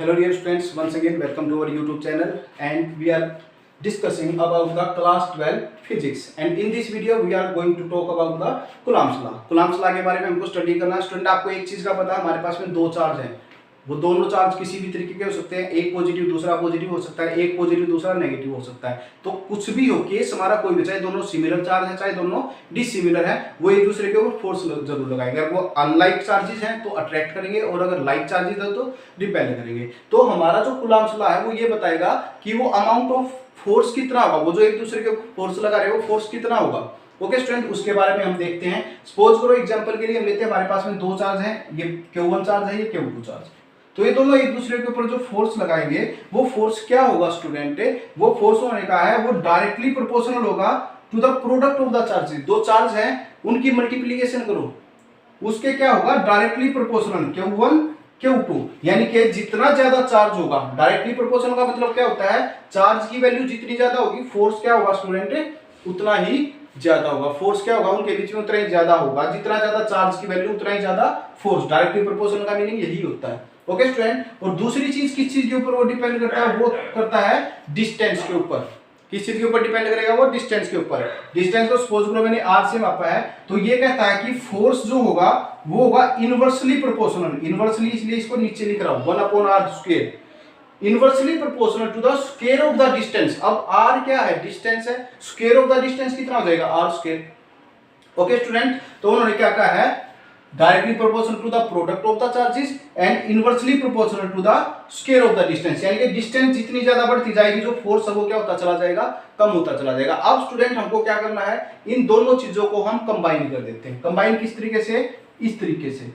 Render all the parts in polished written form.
Hello dear students, once again welcome to our YouTube channel and we are discussing about the class 12 physics and in this video we are going to talk about the Coulomb's law. Coulomb's law के बारे में हमको study करना है। Student आपको एक चीज का पता है, हमारे पास में दो चार्ज हैं, वो दोनों चार्ज किसी भी तरीके के हो सकते हैं, एक पॉजिटिव दूसरा पॉजिटिव हो सकता है, एक पॉजिटिव दूसरा नेगेटिव हो सकता है। तो कुछ भी हो केस हमारा कोई भी, चाहे दोनों सिमिलर चार्ज है चाहे दोनों डिसिमिलर है, वो एक दूसरे के ऊपर फोर्स जरूर लगाएंगे। अगर वो अनलाइक चार्जेस हैं तो अट्रैक्ट करेंगे और अगर लाइक चार्जेस है तो रिपेल करेंगे। तो हमारा जो कूलम्ब्स लॉ है वो ये बताएगा कि वो अमाउंट ऑफ फोर्स कितना होगा, वो जो एक दूसरे के फोर्स लगा रहे हैं वो फोर्स कितना होगा। ओके स्टूडेंट, उसके बारे में हम देखते हैं। सपोज करो एग्जांपल के लिए हम लेते हैं, हमारे पास में दो चार्ज हैं, ये Q1 चार्ज है, ये Q2 चार्ज। तो ये दोनों एक दूसरे के ऊपर जो फोर्स लगाएंगे वो फोर्स क्या होगा स्टूडेंट, वो फोर्स होने का है वो डायरेक्टली प्रोपोर्शनल होगा to the product of the charges. दो चार्ज हैं उनकी मल्टीप्लिकेशन करो, उसके क्या होगा डायरेक्टली प्रोपोर्शनल Q1 Q2, यानी कि जितना ज्यादा चार्ज होगा, डायरेक्टली प्रोपोर्शनल का मतलब क्या होता है, चार्ज की वैल्यू जितनी ज्यादा होगी फोर्स क्या होगा स्टूडेंट उतना ही ज्यादा होगा। फोर्स क्या होगा उनके बीच में उतना ही ज्यादा होगा, जितना ज्यादा चार्ज की वैल्यू उतना ही ज्यादा फोर्स। डायरेक्टली प्रोपोर्शनल का मीनिंग यही होता है। ओके स्टूडेंट, और दूसरी चीज किस चीज के ऊपर वो डिपेंड करता है, वो करता है डिस्टेंस के ऊपर। किस चीज के ऊपर डिपेंड करेगा, वो डिस्टेंस के ऊपर। डिस्टेंस को सपोज करो मैंने r से मापा है, तो ये कहता है कि फोर्स जो होगा वो होगा इनवर्सली प्रोपोर्शनल। इनवर्सली इसलिए इसको नीचे लिख रहा हूं 1/r², inversely proportional to the square of the distance. अब r क्या है, डिस्टेंस है, स्क्वायर ऑफ द डिस्टेंस कितना हो जाएगा r²। ओके स्टूडेंट, तो उन्होंने क्या कहा है, directly proportional to the product of the charges and inversely proportional to the square of the distance, यानी कि डिस्टेंस जितनी ज्यादा बढ़ती जाएगी जो फोर्स है वो क्या होता चला जाएगा, कम होता चला जाएगा। अब स्टूडेंट हमको क्या करना है, इन दोनों चीजों को हम कंबाइन कर देते हैं। कंबाइन किस तरीके से, इस तरीके से,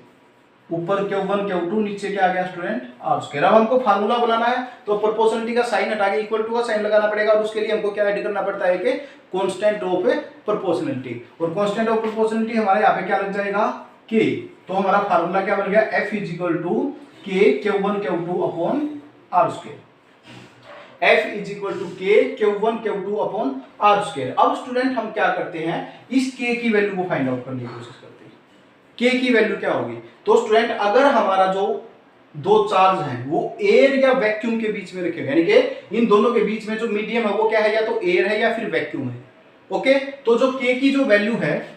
ऊपर Q1 Q2 नीचे क्या आ गया स्टूडेंट r²। अब हमको फार्मूला बनाना है तो प्रोपोर्शनलिटी का साइन हटा के इक्वल टू का साइन लगाना पड़ेगा और उसके लिए हमको क्या ऐड करना पड़ता है कि कांस्टेंट ऑफ प्रोपोर्शनलिटी। और कांस्टेंट ऑफ प्रोपोर्शनलिटी हमारे यहाँ पे क्या लग जाएगा k। तो हमारा फार्मूला क्या बन गया, F = K Q1 Q2 upon r²। F = K Q1 Q2 upon r²। अब स्टूडेंट हम क्या करते हैं, इस K की वैल्यू को फाइंड आउट करने की कोशिश करते हैं। K की वैल्यू क्या होगी, तो स्टूडेंट अगर हमारा जो दो चार्ज हैं वो एयर या वैक्यूम के बीच में रखे, यानी कि इन दोनों के बीच में जो मीडियम है वो क्या है, या तो एयर है या फिर वैक्यूम है। ओके, तो जो K की जो वैल्यू है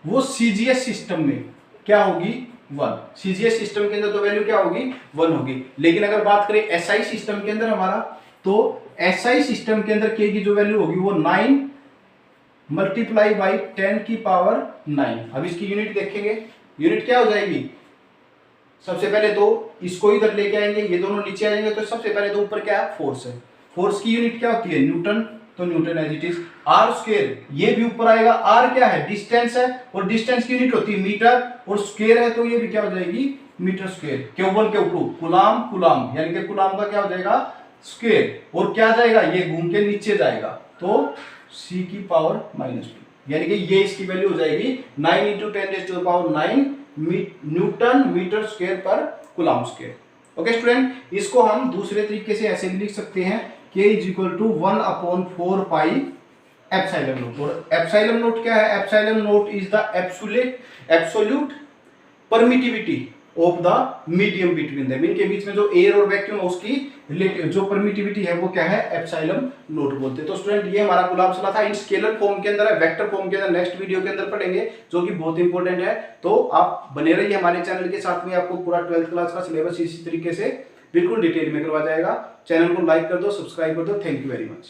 वो CGS सिस्टम में क्या होगी 1। CGS सिस्टम के अंदर तो वैल्यू क्या होगी 1 होगी। लेकिन अगर बात करें SI सिस्टम के अंदर हमारा, तो SI सिस्टम के अंदर K की जो वैल्यू होगी वो 9 × 10⁹। अब इसकी यूनिट देखेंगे, यूनिट क्या हो जाएगी, सबसे पहले तो इसको इधर लेके आएंगे, ये दोनों नीचे आएंगे, तो सबसे पहले तो ऊपर क्या है फोर्स है, फोर्स की यूनिट क्या होती है न्यूटन, तो Newton as it is. r², ये भी ऊपर आएगा, r क्या है डिस्टेंस है और डिस्टेंस की यूनिट होती है मीटर, और स्क्वायर है तो ये भी क्या हो जाएगी मीटर²। Q1 Q2 कुलाम कुलाम, यानी कि कुलाम का क्या हो जाएगा स्क्वायर, और क्या जाएगा ये घूम के नीचे जाएगा तो c⁻², यानी कि ये इसकी वैल्यू हो जाएगी 9 × 10⁹ न्यूटन मीटर² पर कूलम्ब²। ओके स्टूडेंट, इसको हम दूसरे तरीके से ऐसे भी लिख सकते हैं K = 1/4πε0। और ε0 क्या है, ε0 is the absolute permittivity of the medium between them. इनके बीच में जो एयर और वैक्यूम है उसकी जो परमिटिविटी है वो क्या है ε0 बोलते हैं। तो स्टूडेंट ये हमारा कूलम्ब्स लॉ था, इन स्केलर फॉर्म के अंदर है, वेक्टर फॉर्म के अंदर नेक्स्ट वीडियो के अंदर पढ़ेंगे जो कि बहुत इंपॉर्टेंट है। तो आप बने रहिए हमारे चैनल के साथ में, आपको पूरा 12th क्लास का सिलेबस इसी तरीके से बिल्कुल डिटेल में करवा जाएगा। चैनल को लाइक कर दो, सब्सक्राइब कर दो। Thank you very much.